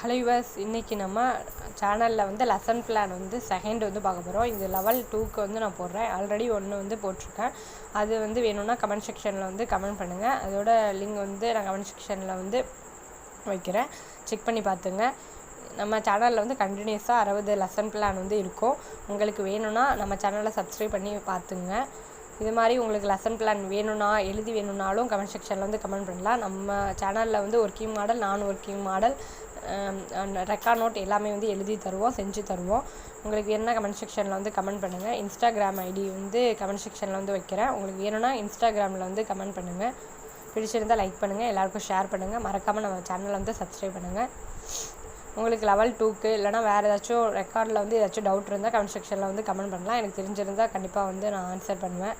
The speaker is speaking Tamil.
ஹலோ யுவர்ஸ், இன்றைக்கி நம்ம சேனலில் வந்து லெசன் பிளான் வந்து செகண்ட் வந்து பார்க்க போகிறோம். இது லெவல் 2க்கு வந்து நான் போடுறேன். ஆல்ரெடி ஒன்று வந்து போட்டிருக்கேன். அது வந்து வேணும்னா கமெண்ட் செக்ஷனில் வந்து கமெண்ட் பண்ணுங்கள். அதோட லிங்க் வந்து நான் கமெண்ட் செக்ஷனில் வந்து வைக்கிறேன், செக் பண்ணி பார்த்துங்க. நம்ம சேனலில் வந்து கண்டினியூஸாக 60 லெசன் பிளான் வந்து இருக்கும். உங்களுக்கு வேணும்னா நம்ம சேனலை சப்ஸ்கிரைப் பண்ணி பார்த்துங்க. இது மாதிரி உங்களுக்கு லெசன் பிளான் வேணும்னா எழுதி வேணும்னாலும் கமெண்ட் செக்ஷனில் வந்து கமெண்ட் பண்ணலாம். நம்ம சேனலில் வந்து ஒர்க்கிங் மாடல், நான் ஒர்க்கிங் மாடல், ரெக்கார்ட் நோட் எல்லாமே வந்து எழுதி தருவோம், செஞ்சு தருவோம். உங்களுக்கு வேணும்னா கமெண்ட் செக்ஷனில் வந்து கமெண்ட் பண்ணுங்கள். இன்ஸ்டாகிராம் ஐடி வந்து கமெண்ட் செக்ஷனில் வந்து வைக்கிறேன். உங்களுக்கு வேணும்னா இன்ஸ்டாகிராமில் வந்து கமெண்ட் பண்ணுங்கள். பிடிச்சிருந்தால் லைக் பண்ணுங்கள், எல்லாருக்கும் ஷேர் பண்ணுங்கள். மறக்காமல் நம்ம சேனலை வந்து சப்ஸ்கிரைப் பண்ணுங்கள். உங்களுக்கு லெவல் 2க்கு இல்லைனா வேறு ஏதாச்சும் ரெக்கார்டில் வந்து ஏதாச்சும் டவுட் இருந்தால் கமெண்ட் செக்ஷனில் வந்து கமெண்ட் பண்ணலாம். எனக்கு தெரிஞ்சிருந்தால் கண்டிப்பாக வந்து நான் ஆன்சர் பண்ணுவேன்.